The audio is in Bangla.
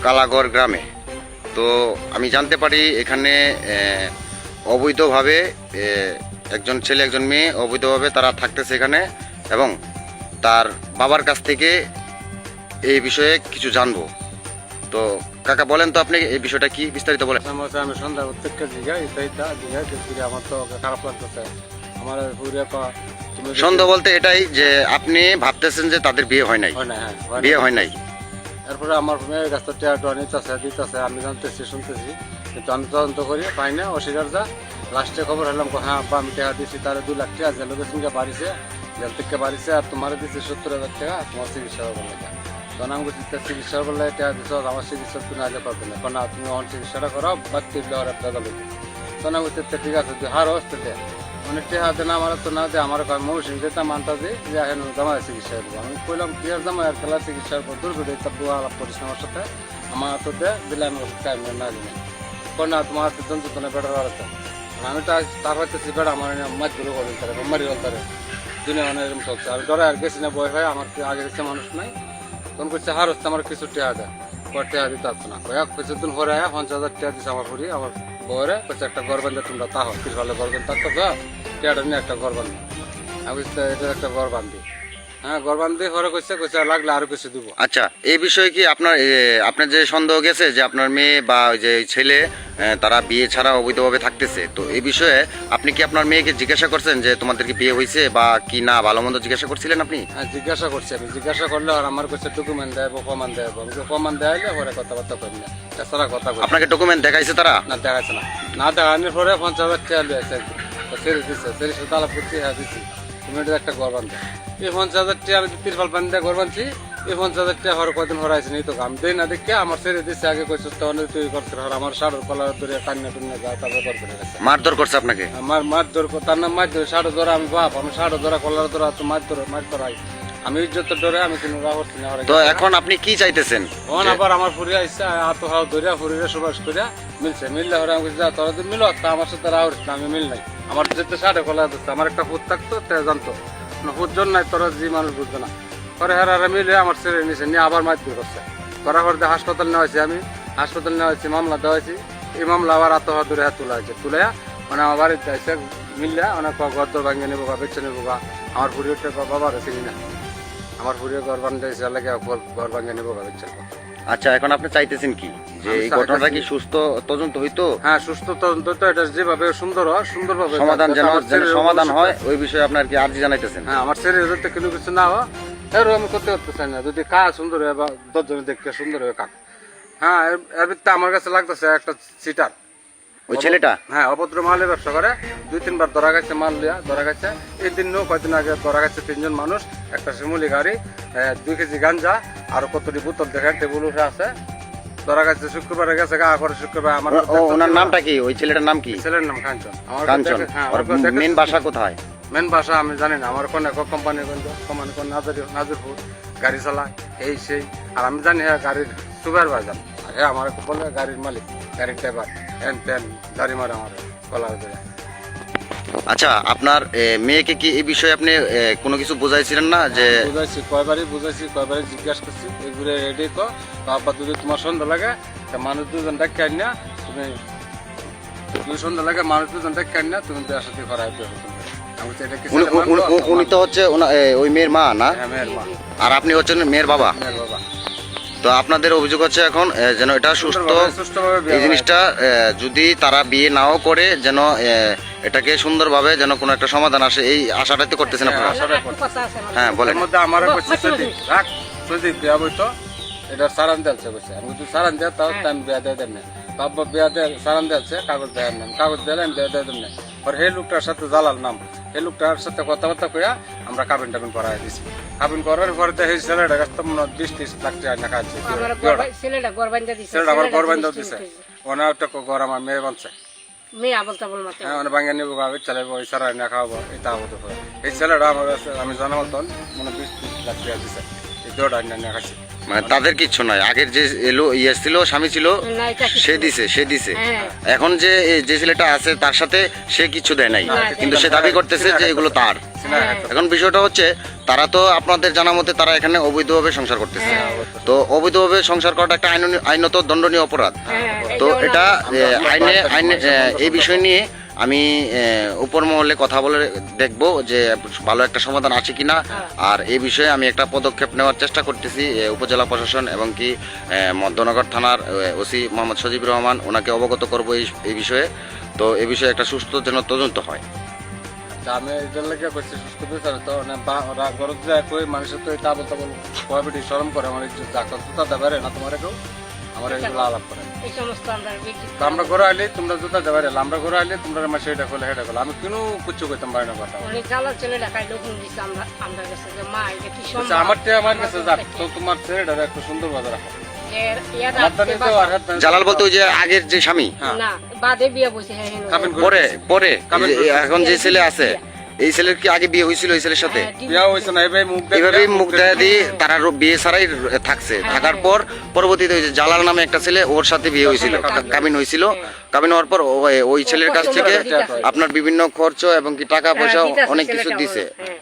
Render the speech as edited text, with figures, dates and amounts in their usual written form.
কালাগড় গ্রামে। তো আমি জানতে পারি এখানে অবৈধভাবে একজন ছেলে একজন মেয়ে অবৈধভাবে তারা থাকতেছে এখানে, এবং তার বাবার কাছ থেকে এই বিষয়ে কিছু জানবো। তো কাকা বলেন তো আপনি এই বিষয়টা কি বিস্তারিত বলেন। আমি সন্ধ্যা প্রত্যেকটা জিগাই আমার তো খারাপ লাগতেছে। আমার সন্দেহ বলতে এটাই যে আপনি ভাবতেছেন যে তাদের বিয়ে হয় নাই, বিয়ে হয় নাই। এরপরে আমার মেয়ের কাছ থেকে নিতেছে দিতেছে, আমি জানতেছি শুনতেছি, কিন্তু আমি তদন্ত করি পাই না, অস্বীকার যা। লাস্টে খবর হলাম হ্যাঁ আব্বা আমি টাকা দিচ্ছি, তার 2 লাখ টাকা জেলের সঙ্গে বাড়িছে, জেল থেকে বাড়িছে, আর তোমার দিচ্ছি 70,000 টাকা তোমার চিকিৎসা করবার লাগে। তখন আমি বলছি চিকিৎসা করলে টাকা দিচ্ছ, আমার চিকিৎসা তুমি আগে করবে না, কারণ তুমি আমার চিকিৎসাটা করো বাড়তি দেওয়ার একটা গেল। তখন আমি বলছি ঠিক আছে তুই হার হচ্ছে দে, অনেক টাকা দেয় না, আমার তো না দেয়, আমার মৌসুম যেটা মানটা দিই যে এখন জামাই চিকিৎসা করবো। আমি কইলাম কি আর জামাই আর খেলার চিকিৎসার পর দুর্ঘটে আলাপ করিস আমার সাথে, আমার হাতে দেয় দিলে আমি টাইম না দিলে না তোমার হাতে জন্তু তো বেটার আছে। আমি তো তার হয়তো বেড়া আমার মাছ ধরে করেন তারা মারি হল তারা দুনিয়া মানে এরকম চলছে। আর ডরে আর গেছি না বয় হয়, আমার আগে গেছে মানুষ নাই। তখন করছে হার হচ্ছে আমার কিছু টেহা দেয়, পর টেহা দিতে আসছে না, কয়েক কিছুদিন পরে 50,000 টাকা দিচ্ছে আমার ঘুরি আমার বউরে, করছে একটা ঘর বান্ধে তোমরা তাহ তিরপালে ঘর বান্ধে থাকতো টেহাটা নিয়ে একটা ঘর বান্ধে। আমি এটা একটা ঘর বান্ধি, হ্যাঁ ঘর বান্ধি ঘরে করছে কইছে লাগলে আরো কিছু দিব। আচ্ছা, এই বিষয়ে কি আপনার যে সন্দেহ গেছে যে আপনার মেয়ে বা ওই যে ছেলে তারা বিয়ে ছাড়া অবৈধভাবে থাকতেছে, তো এই বিষয়ে আপনি কি আপনার মেয়েকে জিজ্ঞাসা করছেন যে তোমাদের কি বিয়ে হয়েছে বা কি না, ভালো মন্দ জিজ্ঞাসা করছিলেন আপনি? হ্যাঁ জিজ্ঞাসা করছি, আমি জিজ্ঞাসা করলে আর আমার কাছে ডকুমেন্ট দেবো প্রমাণ দেবো, আমি প্রমাণ দেওয়াইলে পরে কথাবার্তা করি না, তাছাড়া কথা বলি। আপনাকে ডকুমেন্ট দেখাইছে তারা? না দেখাচ্ছে না, না দেখানোর পরে 50,000 টাকা লিয়েছে ছেড়ে দিচ্ছে, ছেড়ে সাথে আলাপ করছি, হ্যাঁ দিচ্ছি তুমি এটা একটা ঘর বান্ধে। এই 50,000 টাকা আমি তিরপাল বান্ধে ঘর বানছি, এই 50,000 টাকা হওয়ার কদিন হরাইছে নি, তো আমি দেই না দেখে আমার ছেড়ে দিচ্ছে, আগে কইছে তখন তুই করতে আমার শাড়োর কলার ধরে টান্না টুন্না যা তারপরে দর করে গেছে। মারধর করছে আপনাকে? আমার মাছ ধর তার নাম মাছ ধরে শাড়ো ধরা, আমি বাপ আমি শাড়ো ধরা কলার ধরা তো মাছ ধরাই, আমি ইজ্জত ডরে আমি কোনো রাহছি না। তো এখন আপনি কি চাইতেছেন? তখন আবার আমার ফুরিয়া ইচ্ছা হাত হাও ধরিয়া ফুরিয়া সুবাস করিয়া মিলছে, মিললে হরে আমি যা তোরা যদি মিলো তা আমার সাথে রাহস না, আমি মিল নাই। আমার যেতে সাড়ে কলা দিচ্ছে, আমার একটা ফুট থাকতো তে জানতো ফুটজন নাই, তোরা যে মানুষ বুঝতো না। পরে হারা মিলে আমার ছেড়ে নিয়েছে, নিয়ে আবার মাছ ধরে করছে, করার পর হাসপাতাল নেওয়া হয়েছে, আমি হাসপাতাল নেওয়া হয়েছি, মামলা দেওয়া হয়েছি। এই মামলা আবার হাত হাত ধরে হাত তোলা হয়েছে, তুলে মানে আমার বাড়িতে আসে মিললে অনেক গদ্দর ভাঙিয়ে নেবো বা বেছে নেবো বা আমার ফুরিয়ে বাবার চিনি না, আমার ফুরিয়ে ঘর বান্ধে লাগে ঘর ভাঙিয়ে নেবো বা বেছে নেবো। আচ্ছা, এখন আপনি চাইতেছেন কি যে এই ঘটনাটা কি সুস্থ তদন্ত হইতো? হ্যাঁ সুস্থ তদন্ত তো, এটা যেভাবে সুন্দর হয় সুন্দরভাবে সমাধান যেন সমাধান হয় ওই বিষয়ে আপনার কি আর্জি জানাইতেছেন? হ্যাঁ আমার ছেলে যাতে কোনো কিছু না হয় এর আমি করতে চাই না, যদি কাজ সুন্দর হয় বা 10 জনে দেখতে সুন্দর হবে কাজ। হ্যাঁ এর ভিত্তিতে আমার কাছে লাগতেছে একটা সিটার, ওই ছেলেটা হ্যাঁ অভদ্র মালের ব্যবসা করে, 2-3 বার ধরা গেছে, মাল লিয়া ধরা গেছে। এই দিন কয়েকদিন আগে ধরা গেছে 3 জন মানুষ, একটা শিমুলি গাড়ি, 2 কেজি গাঞ্জা, আর কতটি বোতল দেখেন টেবিল উঠে আছে, ধরা গেছে। শুক্রবারে গেছে গা করে শুক্রবার। আমার ওনার নামটা কি? ওই ছেলেটার নাম কি? ছেলের নাম কাঞ্চন। কাঞ্চন। মেন বাসা কোথায়? মেন বাসা আমি জানি না, আমার কোন কোম্পানিগঞ্জ, নাজিরপুর, গাড়ি চালায় এই সেই। আর আমি জানি হ্যাঁ গাড়ির সুপারভাইজার, হ্যাঁ আমার বলে গাড়ির মালিক, গাড়ির ড্রাইভার, এন তেন গাড়ি মারে আমার কলার ধরে। আচ্ছা, আপনার মেয়েকে কি এই বিষয়ে আপনি কোনো কিছু বুঝাইছিলেন না? যে বুঝাইছি, কয়বারই জিজ্ঞাসা করছি, এগুলো রেডি কর বাবা, যদি তোমার সন্ধ্যা লাগে মানুষ 2জন ডাকি আন না, তুমি সন্ধ্যা লাগে মানুষ 2জন ডাকি আন না, তুমি বিয়ার সাথে করাই দেবে। উনি তো হচ্ছে ওই মেয়ের মা না? হ্যাঁ মেয়ের মা। আর আপনি হচ্ছেন মেয়ের বাবা? মেয়ের বাবা। তো আপনাদের অভিযোগ হচ্ছে এখন যেন এটা সুস্থ, এই জিনিসটা যদি তারা বিয়ে নাও করে যেন এটাকে সুন্দরভাবে যেন কোনো একটা সমাধান আসে, এই আশাটাই তো করতেছেন আপনারা? হ্যাঁ বলেন। মধ্যে আমার বিয়া বইতো এটা সারান দিয়েছে বসে, আমি যদি সারান দেয় তাও আমি বিয়া দিয়ে দেন না, বাবা বিয়া দিয়ে সারান দিয়েছে, কাগজ দেয় না, কাগজ দিলে আমি বিয়া দিয়ে দেন না। আর সেই লোকটার সাথে জালাল নাম, এই লোকটার সাথে কথাবার্তা কইয়া আমরা কাবিন টাবিন করাই দিছি। কাবিন করার পরে সেই ছেলেটার কাছে তো 20-30 লাখ টাকা টাকা আছে, ছেলেটা ঘর বান্ধব দিছে, ওনা একটা ঘর আমার মেয়ে বানছে, হ্যাঁ মানে বাঙ্গা নিবো গাবে চালাবো, এই সারা না খাওয়াবো, এটা হতে পারে। এই ছেলেটা আমার কাছে আমি জানা মতন মানে 20-30 লাখ টাকা দিছে, এই জোড়া নিয়ে খাইছে। মানে তাদের কিচ্ছু নাই, আগের যে এলো ইয়ে ছিল স্বামী ছিল না, এটা কিছু সে না। দিছে সে দিছে। হ্যাঁ। এখন যে যে ছেলেটা আছে তার সাথে সে কিছু দেয় নাই, না, কিন্তু সে দাবি করতেছে যে এগুলো তার। হ্যাঁ। এখন বিষয়টা হচ্ছে তারা তো আপনাদের জানা মতে তারা এখানে অবৈধভাবে সংসার করতেছে, তো অবৈধভাবে সংসার করাটা একটা আইনত দণ্ডনীয় অপরাধ। হ্যাঁ, এই তো জন্য এটা আমরা- আইনে আইনে এই বিষয় নিয়ে আমি উপর মহলে কথা বলে দেখবো যে ভালো একটা সমাধান আছে কিনা। আর এই বিষয়ে আমি একটা পদক্ষেপ নেওয়ার চেষ্টা করতেছি, উপজেলা প্রশাসন এবং কি মধ্যনগর থানার ওসি মোহাম্মদ সজিবুর রহমান ওনাকে অবগত করবো এই বিষয়ে। তো এই বিষয়ে একটা সুস্থ যেন তদন্ত হয়। তা আমি এটার লেগে করছি সুস্থ বিচার তো গরজ যায় কই মানুষের তো এটা বলতে বলবো কয় বেটি শরম করে আমার ইজ্জত ডাক্তার জুতা দেবে না তোমার কেউ আমার এগুলো আলাপ করে। এই সমস্ত আমরা বিক্রি তো আমরা ঘরে আইলে তোমরা জুতা দেবে আমরা ঘরে আইলে তোমরা আমার সেটা করলে সেটা করলে আমি কোনো কিছু করতাম পারি না কথা। অনেক জ্বালার ছেলে ঢাকায় লোক দিচ্ছে আমরা কাছে যে মা এটা কি আচ্ছা, সম্ভব আমার আমার কাছে যাক তো তোমার ছেলেটা একটু সুন্দর বাজার রাখো। ইয়া আমার রাখতে দানি তো আর হাত দানি- জালাল বলতে ওই যে আগের যে স্বামী, না বাদে বিয়ে বসে হ্যাঁ হ্যাঁ কাবিন করে- পরে পরে কাবিন এই যে এখন যে ছেলে আছে এই ছেলের কি আগে বিয়ে হয়েছিল ওই ছেলের সাথে? বিয়া হয়েছে না এভাবে মুখ দেখে- এইভাবেই মুখ দেখা দিয়ে তারা বিয়ে ছাড়াই থাকছে, থাকার পর পরবর্তীতে ওই যে জালাল নামে একটা ছেলে ওর সাথে বিয়ে হয়েছিল, কাবিন হয়েছিল। কাবিন হওয়ার পর ওই ছেলের কাছ থেকে আপনার বিভিন্ন খরচ এবং কি টাকা পয়সা দিতাছে অনেক কিছু ছেলেটা দিছে। হ্যাঁ।